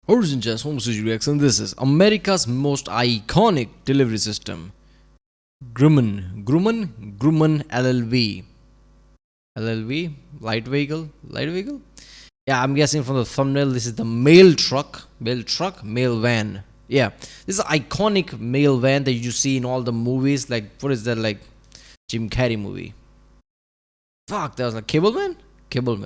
Origin Jazz Home Studio Reaction. This is America's most iconic delivery system. Grumman LLV. LLV? Light vehicle? Yeah, I'm guessing from the thumbnail this is the mail van. Yeah, this is an iconic mail van that you see in all the movies. Like, what is that, like Jim Carrey movie? Fuck, that was like Cable Man,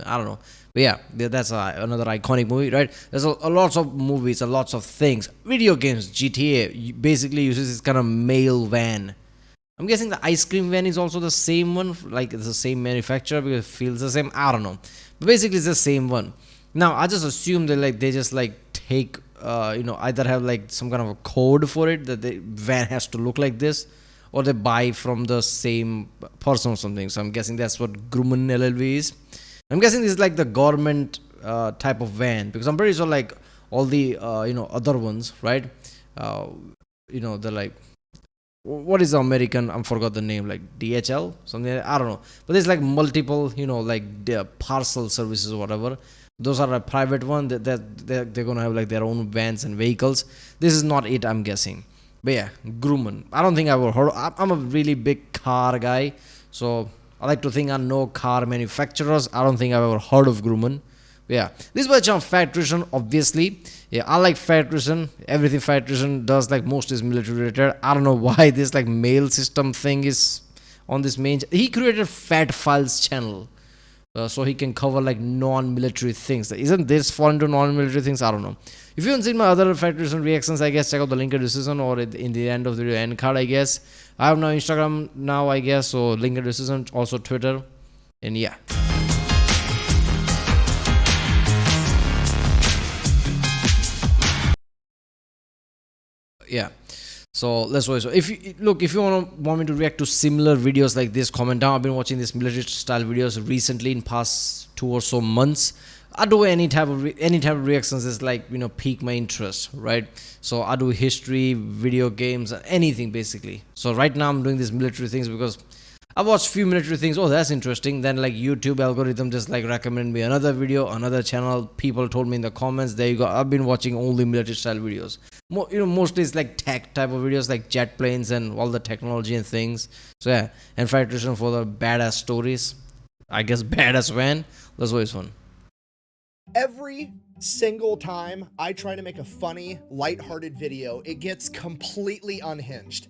I don't know. But yeah, that's another iconic movie, right? There's a lots of movies, a lots of things. Video games, GTA basically uses this kind of mail van. I'm guessing the ice cream van is also the same one, like it's the same manufacturer because it feels the same. I don't know, but basically it's the same one. Now I just assume that they just take either have like some kind of a code for it that the van has to look like this, or they buy from the same person or something. So I'm guessing that's what Grumman LLV is. I'm guessing this is like the government type of van, because I'm pretty sure like all the other ones, right? They're like, what is the American? I forgot the name, like DHL, something. I don't know. But there's like multiple, parcel services or whatever. Those are a private one that they're gonna have like their own vans and vehicles. This is not it, I'm guessing. But yeah, Grumman. I don't think I've ever heard. I'm a really big car guy, so I like to think I know car manufacturers. I don't think I've ever heard of Grumman. Yeah, this was on Fat Nutrition, obviously. Yeah, I like Fat Nutrition. Everything Fat Nutrition does, like most, is military related. I don't know why this like mail system thing is on this main. He created Fat Files channel, so he can cover like non-military things. Isn't this fall into non-military things? I don't know. If you haven't seen my other Fat Nutrition reactions, I guess check out the link in the description or in the end of the video end card, I guess. I have now Instagram now, I guess, so link in the description, also Twitter, and yeah. Yeah, so let's watch. So if you want me to react to similar videos like this, comment down. I've been watching these military style videos recently in past 2 or so months. I do any type of reactions is like pique my interest, right? So I do history, video games, anything basically. So right now I'm doing these military things because I watched few military things. Oh, that's interesting. Then like YouTube algorithm just like recommend me another video, another channel. People told me in the comments. There you go. I've been watching only military style videos. Mostly it's like tech type of videos, like jet planes and all the technology and things. So yeah, and Fat Nutrition for the badass stories. I guess badass van. That's always fun. Every single time I try to make a funny, lighthearted video, it gets completely unhinged.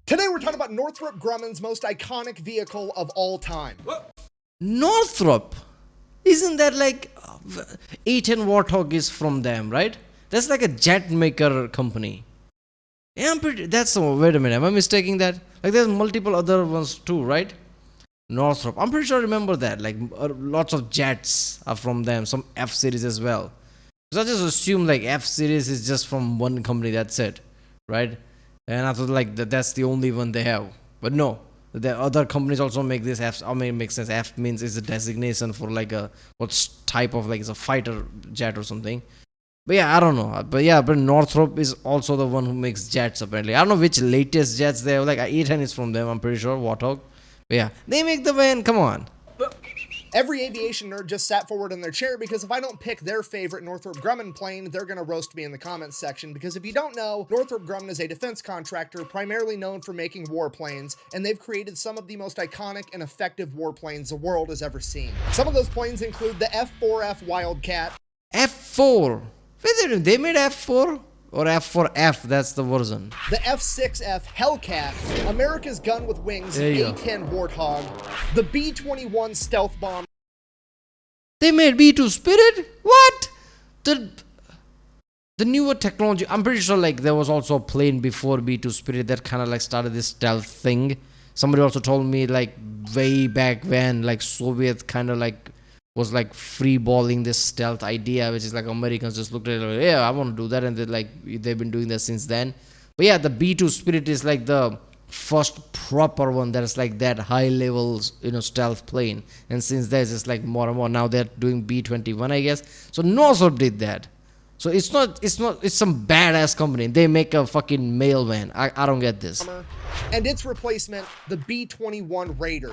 Today we're talking about Northrop Grumman's most iconic vehicle of all time. Northrop? Isn't that like A10 Warthog is from them, right? That's like a jet maker company. Yeah, I'm pretty. Wait a minute. Am I mistaking that? Like, there's multiple other ones too, right? Northrop. I'm pretty sure I remember that. Like, lots of jets are from them. Some F series as well. So I just assume like F series is just from one company. That's it, right? And I thought like that's the only one they have. But no, the other companies also make this F. I mean, it makes sense. F means it's a designation for like what type of, like, it's a fighter jet or something. But yeah, I don't know. But Northrop is also the one who makes jets apparently. I don't know which latest jets they have. Like A10 is from them, I'm pretty sure. Warthog. But yeah, they make the van. Come on. Every aviation nerd just sat forward in their chair because if I don't pick their favorite Northrop Grumman plane, they're going to roast me in the comments section. Because if you don't know, Northrop Grumman is a defense contractor primarily known for making warplanes, and they've created some of the most iconic and effective warplanes the world has ever seen. Some of those planes include the F4F Wildcat. F4? Wait, they made F4? Or F4F, that's the version. The F6F Hellcat, America's gun with wings, A10 Warthog, the B-21 stealth bomber. They made B2 Spirit? What? The newer technology. I'm pretty sure like there was also a plane before B2 Spirit that kind of like started this stealth thing. Somebody also told me like way back when like Soviet kind of like was like free balling this stealth idea, which is like Americans just looked at it like, yeah, I want to do that, and they've been doing that since then. But yeah, the B2 Spirit is like the first proper one that is like that high level stealth plane, and since there's just like more and more. Now they're doing B-21, I guess. So Northrop did that. So it's some badass company. They make a fucking mail van. I don't get this. And its replacement, the B-21 Raider.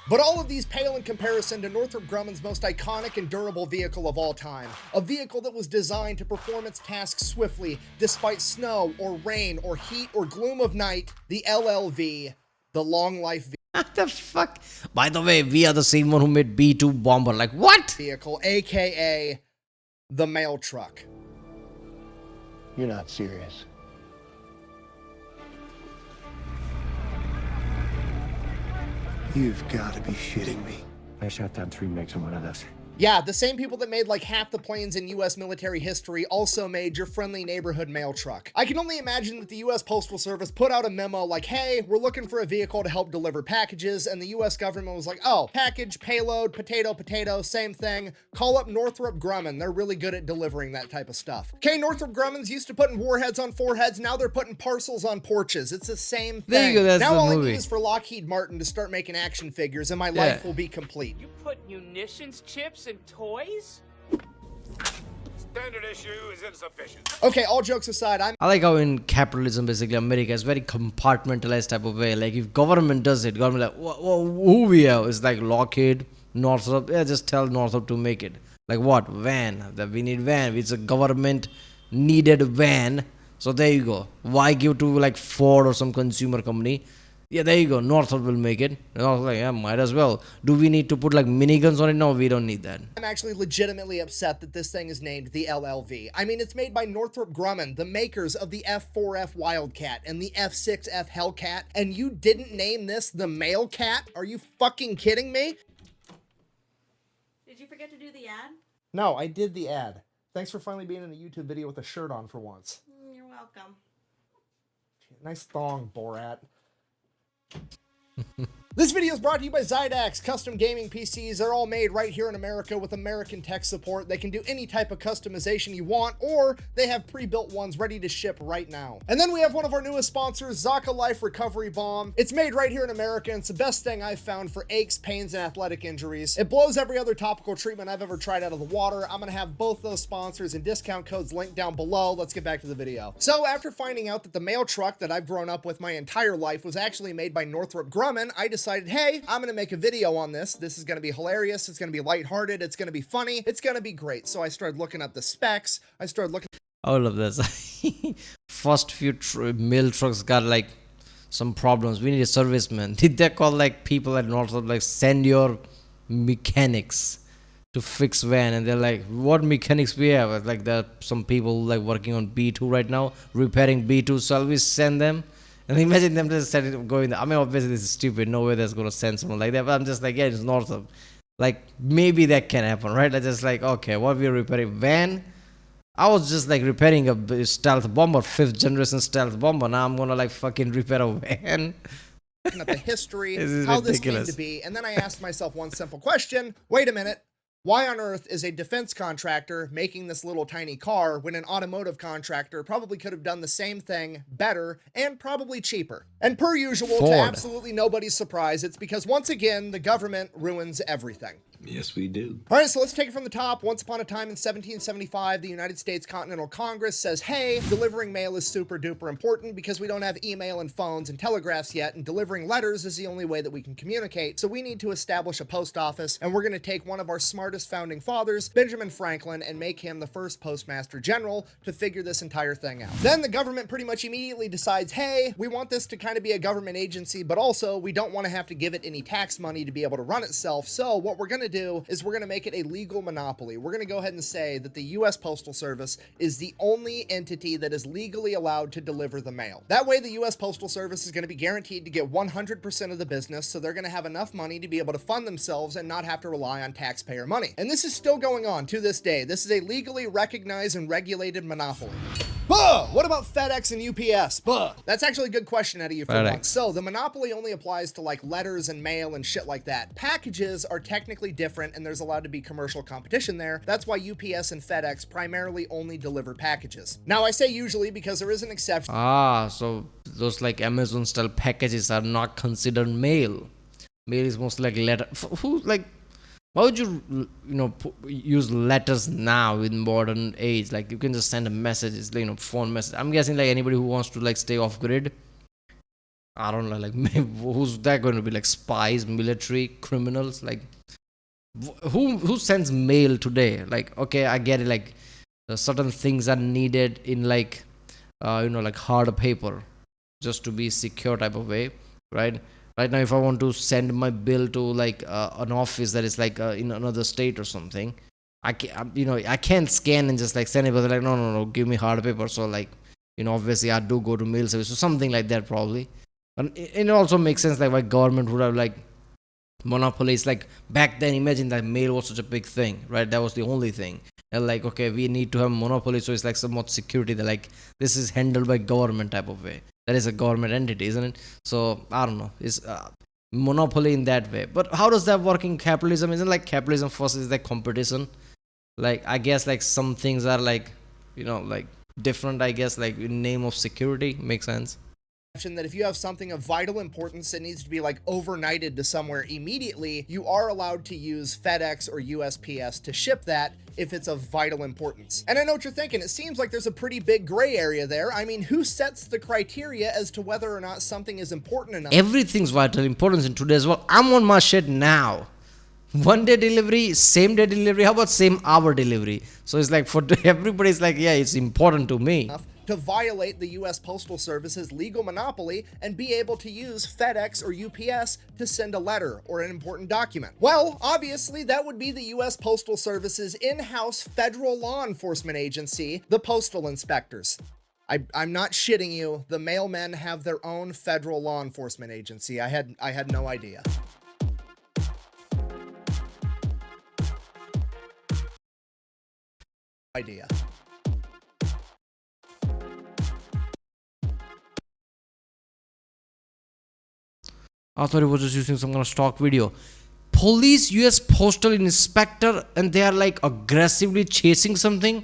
But all of these pale in comparison to Northrop Grumman's most iconic and durable vehicle of all time. A vehicle that was designed to perform its tasks swiftly, despite snow or rain or heat or gloom of night, the LLV, the Long Life What the fuck? By the way, we are the same one who made B-2 bomber. Like, what? vehicle, aka the mail truck. You're not serious. You've got to be shitting me. I shot down 3 MiGs on one of those. Yeah, the same people that made like half the planes in US military history also made your friendly neighborhood mail truck. I can only imagine that the US Postal Service put out a memo like, hey, we're looking for a vehicle to help deliver packages, and the US government was like, oh, package, payload, potato, potato, same thing. Call up Northrop Grumman. They're really good at delivering that type of stuff. Okay, Northrop Grumman's used to putting warheads on foreheads, now they're putting parcels on porches. It's the same thing. There you go, that's now the all I movie. need is for Lockheed Martin to start making action figures and my life will be complete. You put munitions, chips, and toys? Standard issue is insufficient. Okay, all jokes aside, I'm I like how in capitalism, basically, America is very compartmentalized type of way. Like, if government does it, government like, who we have? It's like Lockheed, Northrop. Yeah, just tell Northrop to make it. Like what? Van. That we need van. It's a government needed van. So there you go. Why give to like Ford or some consumer company? Yeah, there you go. Northrop will make it. And I was like, yeah, might as well. Do we need to put like miniguns on it? No, we don't need that. actually legitimately upset that this thing is named the LLV. I mean, it's made by Northrop Grumman, the makers of the F4F Wildcat and the F6F Hellcat, and you didn't name this the Mail Cat? Are you fucking kidding me? Did you forget to do the ad? No, I did the ad. Thanks for finally being in a YouTube video with a shirt on for once. You're welcome. Nice thong, Borat. This video is brought to you by Zydax. Custom gaming PCs are all made right here in America with American tech support. They can do any type of customization you want, or they have pre-built ones ready to ship right now. And then we have one of our newest sponsors, Zaka Life Recovery Balm. It's made right here in America, and it's the best thing I've found for aches, pains, and athletic injuries. It blows every other topical treatment I've ever tried out of the water. I'm gonna have both those sponsors and discount codes linked down below. Let's get back to the video. So after finding out that the mail truck that I've grown up with my entire life was actually made by Northrop Grumman, I decided, hey, I'm gonna make a video on this. This is gonna be hilarious. It's gonna be lighthearted. It's gonna be funny. It's gonna be great. So I started looking up the specs. I started looking All of this. First few mail trucks got like some problems. We need a serviceman. Did they call like people at Northrop like send your mechanics to fix van? And they're like, what mechanics we have? It's like there are some people like working on B2 right now, repairing B2. So we send them. And imagine them just going there. I mean, obviously this is stupid. No way that's going to send someone like that. But I'm just like, yeah, it's Northrop. Like, maybe that can happen, right? I just like, okay, what we are repairing? Van? I was just like repairing a stealth bomber, 5th generation stealth bomber. Now I'm going to like fucking repair a van. at the history, This is how this came ridiculous. to be. And then I asked myself one simple question. Wait a minute. Why on earth is a defense contractor making this little tiny car when an automotive contractor probably could have done the same thing better and probably cheaper? And per usual, to Ford. absolutely nobody's surprise, it's because once again, the government ruins everything. Yes, we do. All right, so let's take it from the top. Once upon a time in 1775, the United States Continental Congress says, hey, delivering mail is super duper important because we don't have email and phones and telegraphs yet, and delivering letters is the only way that we can communicate. So we need to establish a post office, and we're going to take one of our smartest founding fathers, Benjamin Franklin, and make him the first postmaster general to figure this entire thing out. Then the government pretty much immediately decides, hey, we want this to kind of be a government agency, but also we don't want to have to give it any tax money to be able to run itself. So what we're going to do is we're going to make it a legal monopoly. We're going to go ahead and say that the US Postal Service is the only entity that is legally allowed to deliver the mail. That way the US Postal Service is going to be guaranteed to get 100% of the business, so they're going to have enough money to be able to fund themselves and not have to rely on taxpayer money. And this is still going on to this day. This is a legally recognized and regulated monopoly. Buh! What about FedEx and UPS? Buh! That's actually a good question out of you for FedEx. once. So the monopoly only applies to like letters and mail and shit like that. Packages are technically different and there's allowed to be commercial competition there. That's why UPS and FedEx primarily only deliver packages. Now I say usually because there is an exception. Ah, so those like Amazon style packages are not considered mail. Mail is most like letter. Who like? Why would you use letters now in modern age? Like you can just send a message, it's like, phone message. I'm guessing like anybody who wants to like stay off grid, I don't know, like who's that going to be? Like spies, military, criminals? Like who sends mail today? Like okay, I get it. Like certain things are needed in like like hard paper, just to be secure type of way, right? Right now, if I want to send my bill to like an office that is like in another state or something, I can I can't scan and just like send it, but they're like no, give me hard paper. So like obviously I do go to mail service or something like that probably, and it also makes sense like why government would have like monopolies. Like back then, imagine that mail was such a big thing, right? That was the only thing. And like okay, we need to have monopoly, so it's like somewhat security that like this is handled by government type of way. That is a government entity, isn't it? So I don't know, it's monopoly in that way. But how does that work in capitalism? Isn't like capitalism first is like competition? Like I guess like some things are like like different, I guess, like in name of security. Makes sense. That if you have something of vital importance that needs to be like overnighted to somewhere immediately, you are allowed to use FedEx or USPS to ship that if it's of vital importance. And I know what you're thinking, it seems like there's a pretty big gray area there. I mean, who sets the criteria as to whether or not something is important enough? Everything's vital importance in today's world. I'm on my shit now. 1 day delivery, same day delivery, how about same hour delivery? So it's like for everybody's like, yeah, it's important to me. To violate the US Postal Service's legal monopoly and be able to use FedEx or UPS to send a letter or an important document. Well, obviously that would be the US Postal Service's in-house federal law enforcement agency, the Postal Inspectors. I'm not shitting you, the mailmen have their own federal law enforcement agency. I had no idea. I thought it was just using some kind of stock video. Police, US postal inspector, and they are like aggressively chasing something.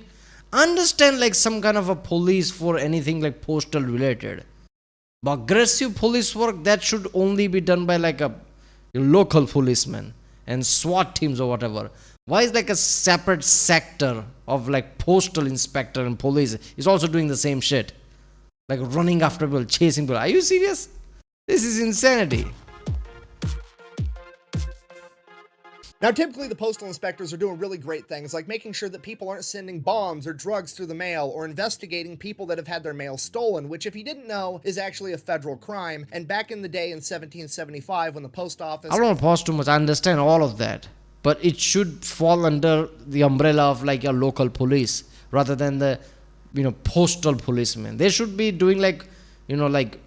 Understand like some kind of a police for anything like postal related. But aggressive police work, that should only be done by like a local policeman and SWAT teams or whatever. Why is like a separate sector of like postal inspector and police is also doing the same shit? Like running after people, chasing people. Are you serious? This is insanity. Now, typically the postal inspectors are doing really great things like making sure that people aren't sending bombs or drugs through the mail or investigating people that have had their mail stolen, which if you didn't know is actually a federal crime. And back in the day in 1775 when the post office... I don't want to pause too much. I understand all of that. But it should fall under the umbrella of like your local police rather than the, postal policemen. They should be doing like, like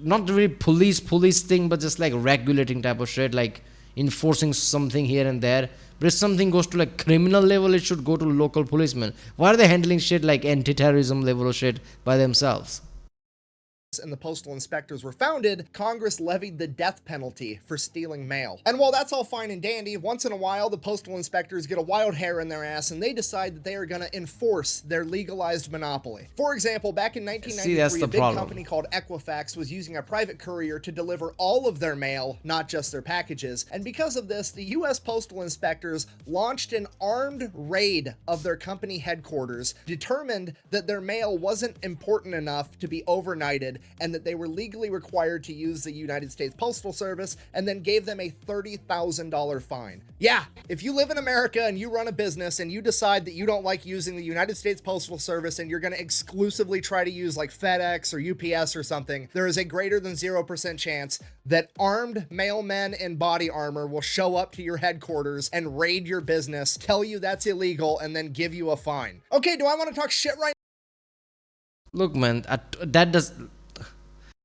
not really police thing, but just like regulating type of shit, like enforcing something here and there. But if something goes to like criminal level, it should go to local policemen. Why are they handling shit like anti-terrorism level of shit by themselves? And the postal inspectors were founded, Congress levied the death penalty for stealing mail. And while that's all fine and dandy, once in a while the postal inspectors get a wild hair in their ass and they decide that they are going to enforce their legalized monopoly. For example, back in 1993, a big company called Equifax was using a private courier to deliver all of their mail, not just their packages. And because of this, the US postal inspectors launched an armed raid of their company headquarters, determined that their mail wasn't important enough to be overnighted, and that they were legally required to use the United States Postal Service, and then gave them a $30,000 fine. Yeah, if you live in America and you run a business and you decide that you don't like using the United States Postal Service and you're going to exclusively try to use like FedEx or UPS or something, there is a greater than 0% chance that armed mailmen in body armor will show up to your headquarters and raid your business, tell you that's illegal, and then give you a fine. Okay, do I want to talk shit right now? Look, man,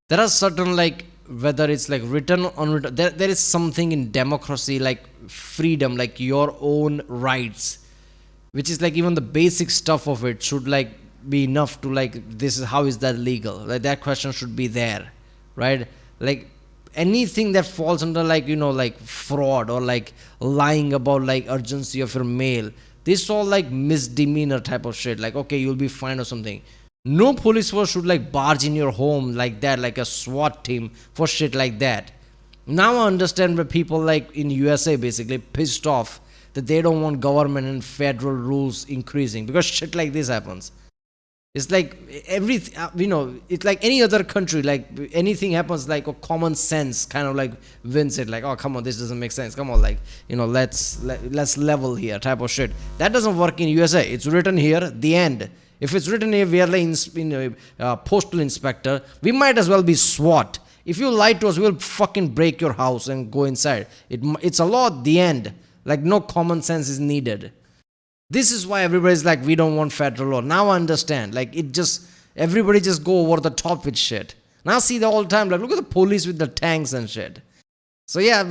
there are certain like whether it's like written or unwritten, there is something in democracy like freedom, like your own rights, which is like even the basic stuff of it should like be enough to like this is how is that legal, like that question should be there, right? Like anything that falls under like like fraud or like lying about like urgency of your mail, this all like misdemeanor type of shit, like okay, you'll be fined or something. No police force should like barge in your home like that, like a SWAT team for shit like that. Now I understand where people like in USA basically pissed off that they don't want government and federal rules increasing because shit like this happens. It's like everything, it's like any other country. Like anything happens, like a common sense kind of like wins it. Like, oh, come on, this doesn't make sense. Come on, like, let's level here type of shit. That doesn't work in USA. It's written here, the end. If it's written here, we are like postal inspector. We might as well be SWAT. If you lie to us, we'll fucking break your house and go inside. It's a law, the end. Like no common sense is needed. This is why everybody's like, we don't want federal law. Now I understand. Like, everybody just go over the top with shit. Now see the whole time, like, look at the police with the tanks and shit. So yeah,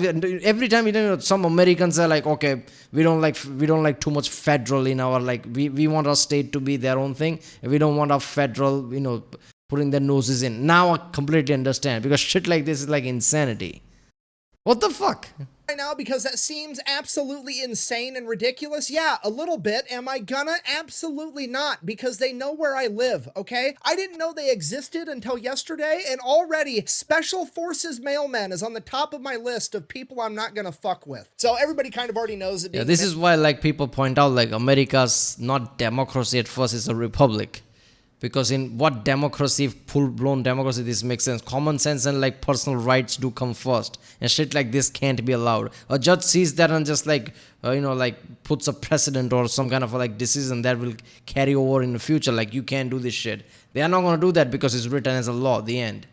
every time, some Americans are like, okay, we don't like too much federal in our, like, we want our state to be their own thing. And we don't want our federal, putting their noses in. Now I completely understand, because shit like this is like insanity. What the fuck? Right now, because that seems absolutely insane and ridiculous? Yeah, a little bit. Am I gonna? Absolutely not, because they know where I live, okay? I didn't know they existed until yesterday, and already Special Forces mailman is on the top of my list of people I'm not gonna fuck with. So everybody kind of already knows it. Yeah, this is why, like, people point out, like, America's not democracy at first, it's a republic. Because in what democracy, full-blown democracy, this makes sense. Common sense and like personal rights do come first, and shit like this can't be allowed. A judge sees that and just like like puts a precedent or some kind of like decision that will carry over in the future. Like, you can't do this shit. They are not gonna do that because it's written as a law. The end.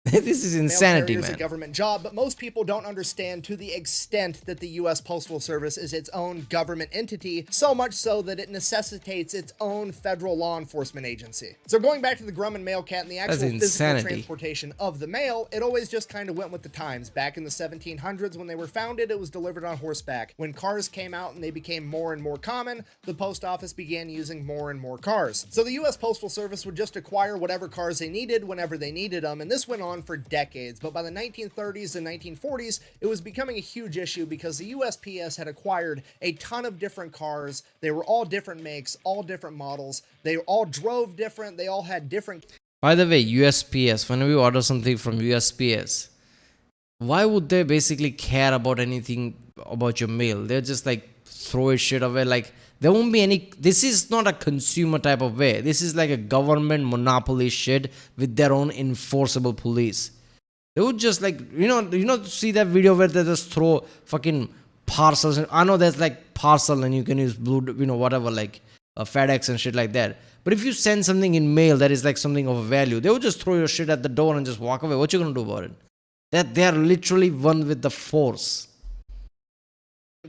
This is insanity, man. It's a government job, but most people don't understand to the extent that the U.S. Postal Service is its own government entity, so much so that it necessitates its own federal law enforcement agency. So going back to the Grumman mail cat and the actual physical transportation of the mail, it always just kind of went with the times. Back in the 1700s when they were founded, it was delivered on horseback. When cars came out and they became more and more common, the post office began using more and more cars. So the U.S. Postal Service would just acquire whatever cars they needed whenever they needed them, and this went on for decades. But by the 1930s and 1940s, it was becoming a huge issue because the USPS had acquired a ton of different cars. They were all different makes, all different models. They all drove different. They all had different. By the way, USPS, whenever you order something from USPS, why would they basically care about anything about your mail? They're just like throw shit away. Like, there won't be any. This is not a consumer type of way. This is like a government monopoly shit with their own enforceable police. They would just like, see that video where they just throw fucking parcels. I know there's like parcel and you can use blue, whatever, like FedEx and shit like that. But if you send something in mail that is like something of value, they would just throw your shit at the door and just walk away. What you gonna do about it? That they are literally one with the force.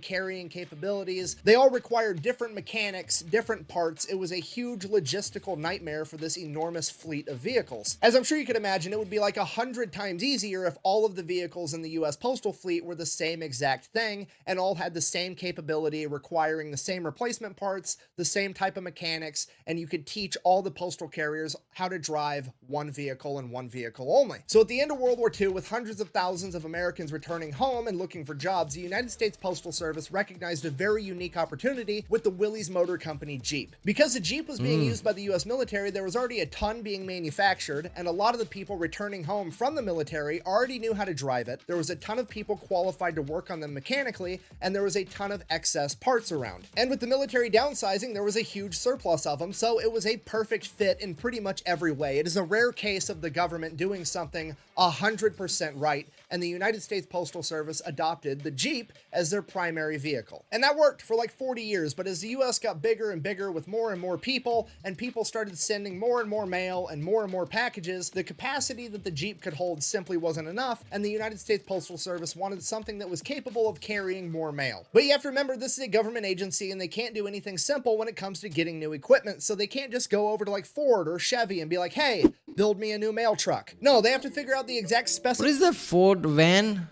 Carrying capabilities. They all required different mechanics, different parts. It was a huge logistical nightmare for this enormous fleet of vehicles. As I'm sure you can imagine, it would be like 100 times easier if all of the vehicles in the US postal fleet were the same exact thing and all had the same capability, requiring the same replacement parts, the same type of mechanics, and you could teach all the postal carriers how to drive one vehicle and one vehicle only. So at the end of World War II, with hundreds of thousands of Americans returning home and looking for jobs, the United States Postal Service recognized a very unique opportunity with the Willys Motor Company Jeep. Because the Jeep was being used by the US military, there was already a ton being manufactured, and a lot of the people returning home from the military already knew how to drive it. There was a ton of people qualified to work on them mechanically, and there was a ton of excess parts around. And with the military downsizing, there was a huge surplus of them, so it was a perfect fit in pretty much every way. It is a rare case of the government doing something 100% right, and the United States Postal Service adopted the Jeep as their primary vehicle. And that worked for like 40 years, but as the US got bigger and bigger with more and more people, and people started sending more and more mail and more packages, the capacity that the Jeep could hold simply wasn't enough, and the United States Postal Service wanted something that was capable of carrying more mail. But you have to remember, this is a government agency, and they can't do anything simple when it comes to getting new equipment, so they can't just go over to like Ford or Chevy and be like, hey, build me a new mail truck. No, they have to figure out the exact specifications. What is the Ford van?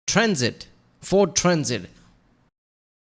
Transit. Ford Transit.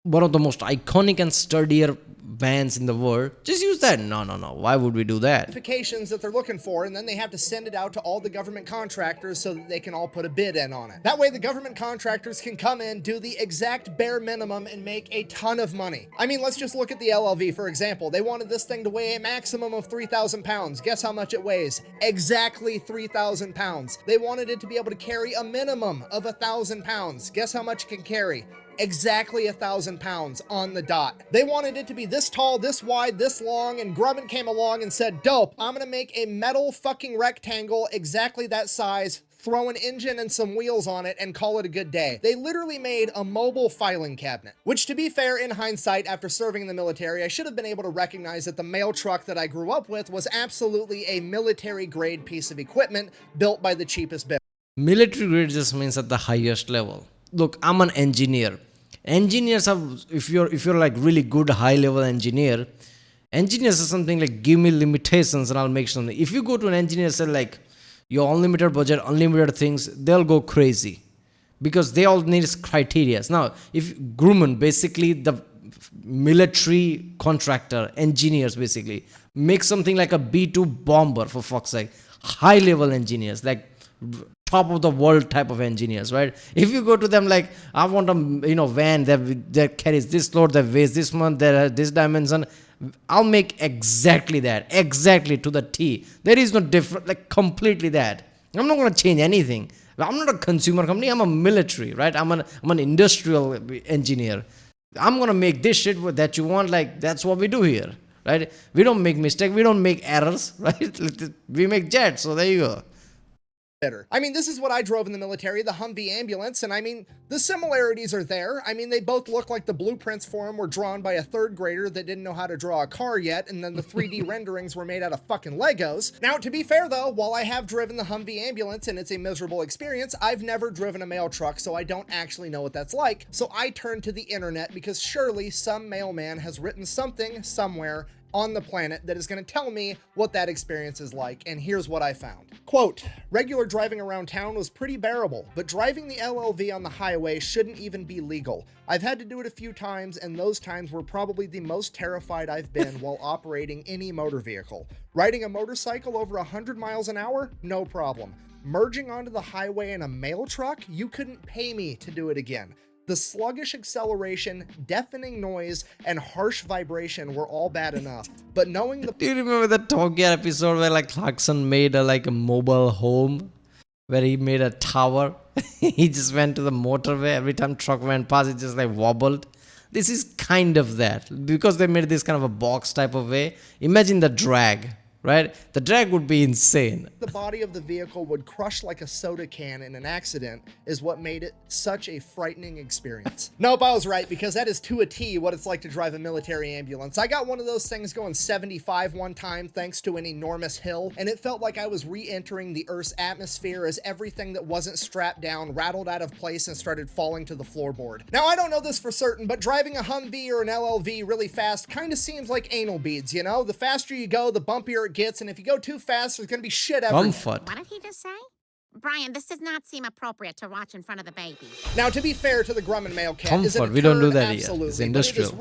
One of the most iconic and sturdier vans in the world. Just use that. No. Why would we do that? That they're looking for, and then they have to send it out to all the government contractors so that they can all put a bid in on it. That way the government contractors can come in, do the exact bare minimum, and make a ton of money. I mean, let's just look at the LLV, for example. They wanted this thing to weigh a maximum of 3,000 pounds. Guess how much it weighs? Exactly 3,000 pounds. They wanted it to be able to carry a minimum of 1,000 pounds. Guess how much it can carry? exactly 1,000 pounds on the dot. They wanted it to be this tall, this wide, this long, and Grumman came along and said, dope, I'm gonna make a metal fucking rectangle exactly that size, throw an engine and some wheels on it, and call it a good day. They literally made a mobile filing cabinet, which, to be fair, in hindsight, after serving in the military, I should have been able to recognize that the mail truck that I grew up with was absolutely a military grade piece of equipment built by the cheapest bidder. Military grade just means at the highest level. Look, I'm an engineer. Engineers have, if you're like really good high level engineer, engineers are something like give me limitations and I'll make something. If you go to an engineer and say like your unlimited budget, unlimited things, they'll go crazy because they all need criteria. Now, if Grumman, basically the military contractor, engineers basically, make something like a B-2 bomber, for fuck's sake, high level engineers, like top of the world type of engineers, right? If you go to them like, I want a van that carries this load, that weighs this much, that this dimension, I'll make exactly that, exactly to the T. There is no different, like completely that. I'm not going to change anything. I'm not a consumer company. I'm a military, right? I'm an industrial engineer. I'm going to make this shit that you want. Like, that's what we do here, right? We don't make mistakes. We don't make errors, right? We make jets. So there you go. I mean, this is what I drove in the military, the Humvee ambulance, and I mean, the similarities are there. I mean, they both look like the blueprints for them were drawn by a third grader that didn't know how to draw a car yet, and then the 3D renderings were made out of fucking Legos. Now, to be fair though, while I have driven the Humvee ambulance and it's a miserable experience, I've never driven a mail truck, so I don't actually know what that's like. So I turned to the internet because surely some mailman has written something somewhere on the planet that is going to tell me what that experience is like, and here's what I found. Quote, regular driving around town was pretty bearable, but driving the LLV on the highway shouldn't even be legal. I've had to do it a few times, and those times were probably the most terrified I've been while operating any motor vehicle. Riding a motorcycle over 100 miles an hour? No problem. Merging onto the highway in a mail truck? You couldn't pay me to do it again. The sluggish acceleration, deafening noise, and harsh vibration were all bad enough. But knowing the— Do you remember the Top Gear episode where like Clarkson made a mobile home? Where he made a tower? He just went to the motorway. Every time truck went past, it just like wobbled. This is kind of that. Because they made this kind of a box type of way. Imagine the drag. Right? The drag would be insane. The body of the vehicle would crush like a soda can in an accident is what made it such a frightening experience. Nope, I was right, because that is to a T what it's like to drive a military ambulance. I got one of those things going 75 one time thanks to an enormous hill, and it felt like I was re-entering the Earth's atmosphere as everything that wasn't strapped down rattled out of place and started falling to the floorboard. Now, I don't know this for certain, but driving a Humvee or an LLV really fast kind of seems like anal beads, you know? The faster you go, the bumpier it gets, and if you go too fast, there's gonna be shit everywhere. Comfort. What did he just say? Brian, this does not seem appropriate to watch in front of the baby. Now, to be fair to the Grumman mail kit, Comfort. is it a We don't do turd? that here. Absolutely, It's but industrial. it is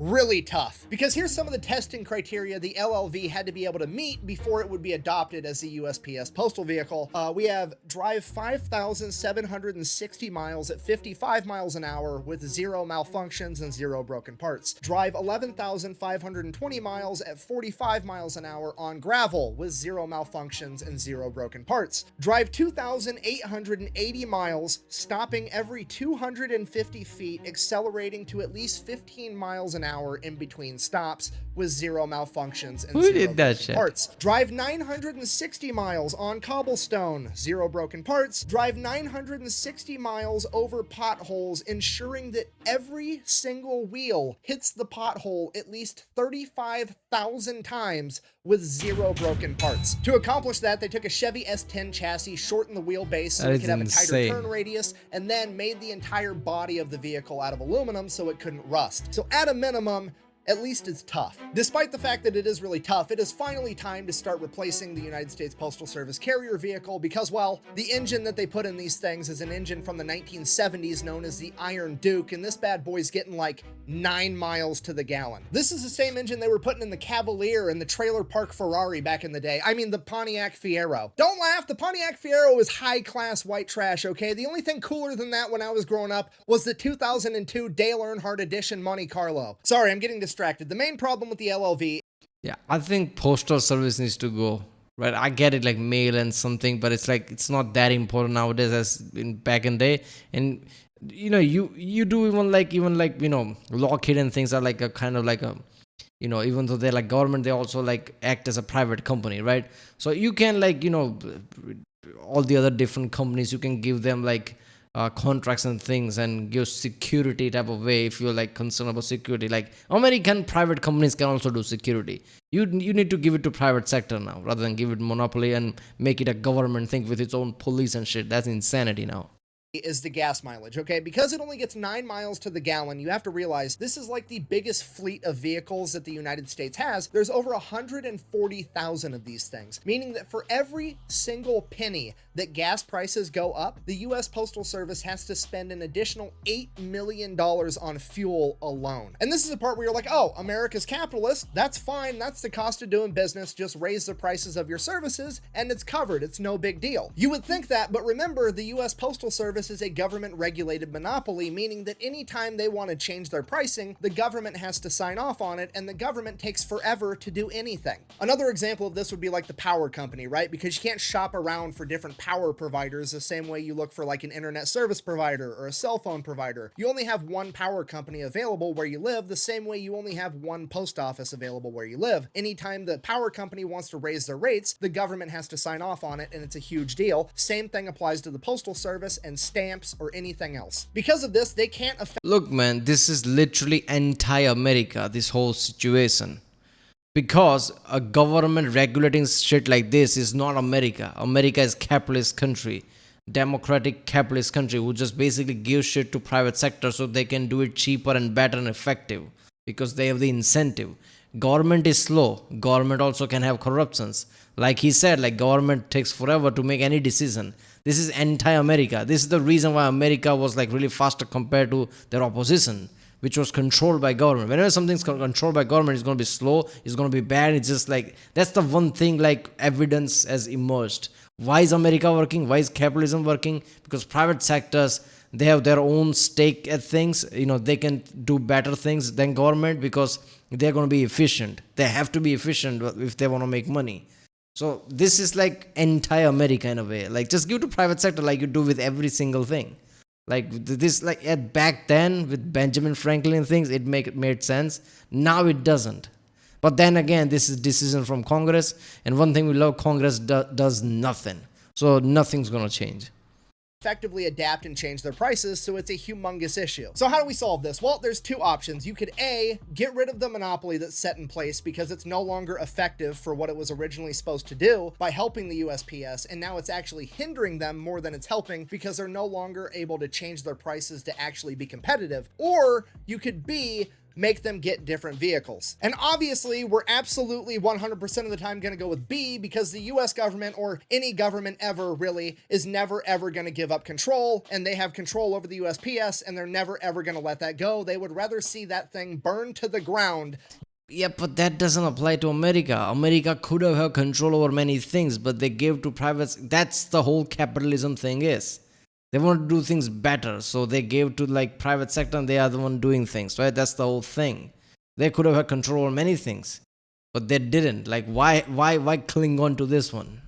really tough. Because here's some of the testing criteria the LLV had to be able to meet before it would be adopted as the USPS postal vehicle. We have drive 5,760 miles at 55 miles an hour with 0 malfunctions and 0 broken parts. Drive 11,520 miles at 45 miles an hour on gravel with 0 malfunctions and 0 broken parts. Drive 2,880 miles, stopping every 250 feet, accelerating to at least 15 miles an hour in between stops with 0 malfunctions and Who 0 did that broken shit? parts. Drive 960 miles on cobblestone, 0 broken parts. Drive 960 miles over potholes, ensuring that every single wheel hits the pothole at least 35,000 times with 0 broken parts. To accomplish that, they took a Chevy S10 chassis, shortened the wheelbase so That it is could have a tighter insane. turn radius, and then made the entire body of the vehicle out of aluminum so it couldn't rust. So at a minimum, at least it's tough. Despite the fact that it is really tough, it is finally time to start replacing the United States Postal Service carrier vehicle because, well, the engine that they put in these things is an engine from the 1970s known as the Iron Duke, and this bad boy's getting like 9 miles to the gallon. This is the same engine they were putting in the Cavalier and the Trailer Park Ferrari back in the day. I mean, the Pontiac Fiero. Don't laugh, the Pontiac Fiero is high-class white trash, okay? The only thing cooler than that when I was growing up was the 2002 Dale Earnhardt Edition Monte Carlo. Sorry, I'm getting distracted. The main problem with the LLV— Yeah, I think postal service needs to go. Right, I get it, like mail and something, but it's like it's not that important nowadays as in back in the day. And you do even like Lockheed and things are like a kind of like a, even though they're like government, they also like act as a private company, right? So you can like all the other different companies, you can give them like contracts and things and give security type of way if you're like concerned about security. Like American private companies can also do security. You need to give it to private sector now rather than give it monopoly and make it a government thing with its own police and shit. That's insanity now. Is the gas mileage, okay? Because it only gets 9 miles to the gallon, you have to realize this is like the biggest fleet of vehicles that the United States has. There's over 140,000 of these things, meaning that for every single penny that gas prices go up, the US Postal Service has to spend an additional $8 million on fuel alone. And this is the part where you're like, oh, America's capitalist, that's fine, that's the cost of doing business, just raise the prices of your services and it's covered, it's no big deal. You would think that, but remember, the US Postal Service is a government-regulated monopoly, meaning that anytime they want to change their pricing, the government has to sign off on it, and the government takes forever to do anything. Another example of this would be like the power company, right? Because you can't shop around for different power providers the same way you look for like an internet service provider or a cell phone provider. You only have one power company available where you live, the same way you only have one post office available where you live. Anytime the power company wants to raise their rates, the government has to sign off on it, and it's a huge deal. Same thing applies to the Postal Service and stamps or anything else. Because of this, they can't affect. Look, man, this is literally anti-America, this whole situation. Because a government regulating shit like this is not America. America is capitalist country, democratic capitalist country who just basically gives shit to private sector so they can do it cheaper and better and effective because they have the incentive. Government is slow. Government also can have corruptions. Like he said, like government takes forever to make any decision. This is anti-America. This is the reason why America was like really faster compared to their opposition, which was controlled by government. Whenever something's controlled by government, it's going to be slow, it's going to be bad. It's just like, that's the one thing like evidence has emerged. Why is America working? Why is capitalism working? Because private sectors, they have their own stake at things. They can do better things than government because they're going to be efficient. They have to be efficient if they want to make money. So this is like anti-America in a way. Like just give to private sector like you do with every single thing. Like this, like back then with Benjamin Franklin and things, it made sense. Now it doesn't. But then again, this is decision from Congress, and one thing we love, Congress does nothing. So nothing's gonna change. Effectively adapt and change their prices, so it's a humongous issue. So how do we solve this? Well, there's two options. You could A, get rid of the monopoly that's set in place because it's no longer effective for what it was originally supposed to do by helping the USPS, and now it's actually hindering them more than it's helping because they're no longer able to change their prices to actually be competitive. Or you could B, make them get different vehicles. And obviously, we're absolutely 100% of the time going to go with B because the US government, or any government ever really, is never ever going to give up control, and they have control over the USPS, and they're never ever going to let that go. They would rather see that thing burn to the ground. Yeah, but that doesn't apply to America. America could have had control over many things, but they gave to privates. That's the whole capitalism thing is. They want to do things better, so they gave to like private sector, and they are the one doing things, right? That's the whole thing. They could have had control over many things, but they didn't. Like, why cling on to this one?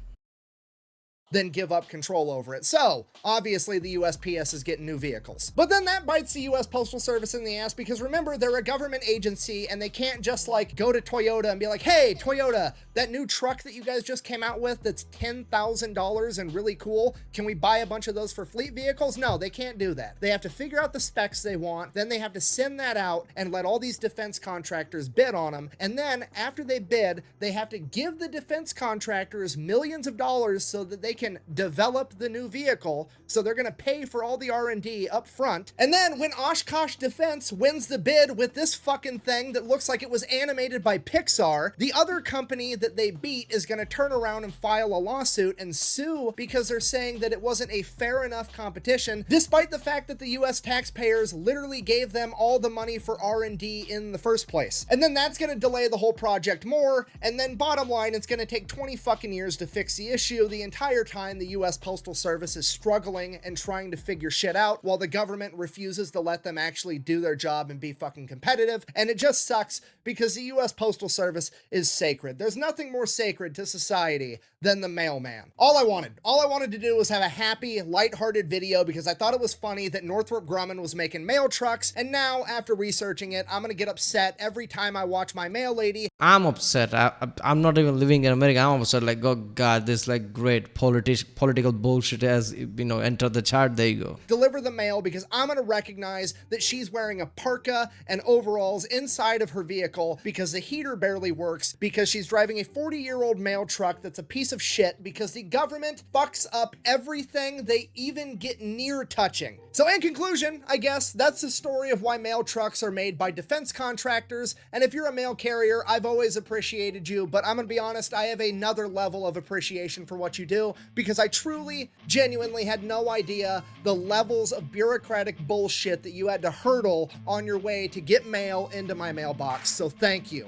Then give up control over it. So, obviously, the USPS is getting new vehicles. But then that bites the US Postal Service in the ass because remember, they're a government agency and they can't just like go to Toyota and be like, hey, Toyota, that new truck that you guys just came out with that's $10,000 and really cool, can we buy a bunch of those for fleet vehicles? No, they can't do that. They have to figure out the specs they want, then they have to send that out and let all these defense contractors bid on them. And then after they bid, they have to give the defense contractors millions of dollars so that they can develop the new vehicle. So they're going to pay for all the R&D up front. And then when Oshkosh Defense wins the bid with this fucking thing that looks like it was animated by Pixar, the other company that they beat is going to turn around and file a lawsuit and sue because they're saying that it wasn't a fair enough competition, despite the fact that the US taxpayers literally gave them all the money for R&D in the first place. And then that's going to delay the whole project more. And then bottom line, it's going to take 20 fucking years to fix the issue. The entire time, the US Postal Service is struggling and trying to figure shit out while the government refuses to let them actually do their job and be fucking competitive. And it just sucks because the US Postal Service is sacred. There's nothing more sacred to society than the mailman. All I wanted to do was have a happy, lighthearted video because I thought it was funny that Northrop Grumman was making mail trucks, and now, after researching it, I'm gonna get upset every time I watch my mail lady. I'm upset. I'm not even living in America. I'm upset. Like, oh God, this like great political bullshit has, you know, entered the chart. There you go. Deliver the mail because I'm gonna recognize that she's wearing a parka and overalls inside of her vehicle because the heater barely works, because she's driving a 40-year-old mail truck that's a piece of shit, because the government fucks up everything they even get near touching. So in conclusion, I guess that's the story of why mail trucks are made by defense contractors. And if you're a mail carrier, I've always appreciated you, but I'm gonna be honest, I have another level of appreciation for what you do, because I truly, genuinely had no idea the levels of bureaucratic bullshit that you had to hurdle on your way to get mail into my mailbox. So thank you.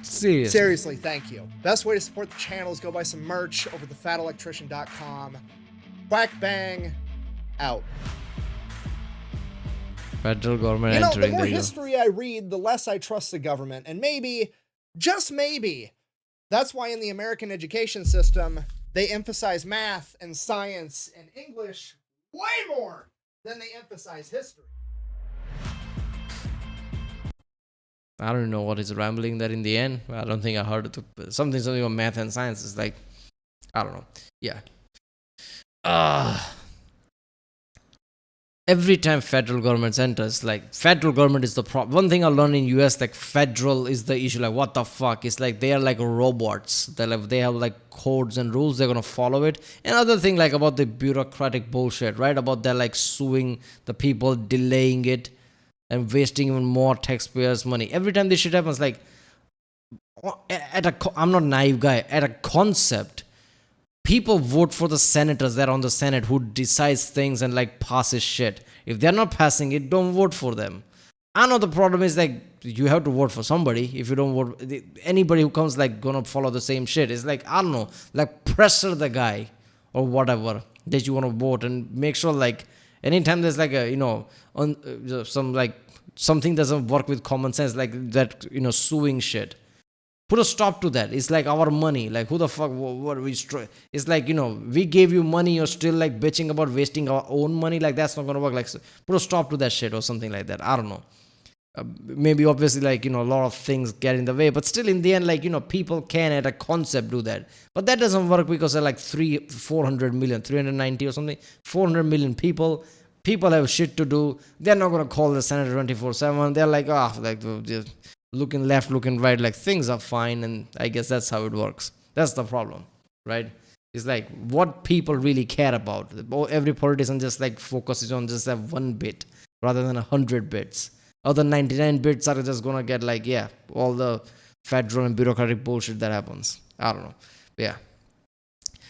Seriously, thank you. Best way to support the channel is go buy some merch over at thefatelectrician.com. Quack bang, out. Federal government You know, entering the more the history I read, the less I trust the government. And maybe, just maybe, that's why in the American education system, they emphasize math and science and English way more than they emphasize history. I don't know what is rambling there in the end. I don't think I heard it. Something about math and science is like, I don't know. Yeah. Every time federal government enters, like federal government is the problem. One thing I learned in US, like federal is the issue. Like what the fuck? It's like they are like robots. They have like codes and rules. They're gonna follow it. Another thing like about the bureaucratic bullshit, right? About they're like suing the people, delaying it, and wasting even more taxpayers' money. Every time this shit happens, like I'm not a naive guy. At a concept, people vote for the senators that are on the Senate who decides things and like passes shit. If they're not passing it, don't vote for them. I know the problem is like you have to vote for somebody. If you don't vote, anybody who comes like gonna follow the same shit. It's like, I don't know, like pressure the guy or whatever that you want to vote, and make sure like anytime there's like a, you know, some like something doesn't work with common sense, like that, you know, suing shit. Put a stop to that. It's like our money. Like who the fuck? What are we? It's like, you know, we gave you money. You're still like bitching about wasting our own money. Like that's not gonna work. Like put a stop to that shit or something like that. I don't know. Maybe obviously like, you know, a lot of things get in the way, but still in the end, like, you know, people can at a concept do that. But that doesn't work because they're like 400 million, 390 or something, 400 million people. People have shit to do. They're not gonna call the senator 24/7. They're like, like just looking left, looking right, like things are fine. And I guess that's how it works. That's the problem, right? It's like what people really care about. Every politician just like focuses on just that one bit rather than 100 bits. Other 99 bits are just gonna get like, yeah, all the federal and bureaucratic bullshit that happens. I don't know. But yeah.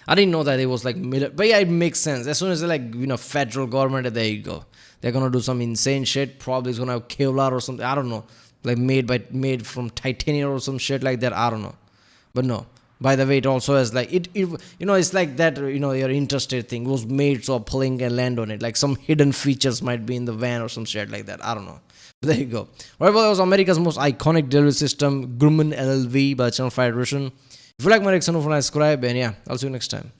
I didn't know that it was like but yeah, it makes sense. As soon as they're like, you know, federal government, there you go. They're gonna do some insane shit. Probably it's gonna have Kevlar or something. I don't know. Like made from titanium or some shit like that. I don't know. But no. By the way, it also has like it you know, it's like that, you know, your interstate thing was made so a plane can land on it. Like some hidden features might be in the van or some shit like that. I don't know. But there you go. Right, well, that was America's most iconic delivery system, Grumman LLV by Channel 5 Russian. If you like my reaction, don't forget to subscribe, and yeah, I'll see you next time.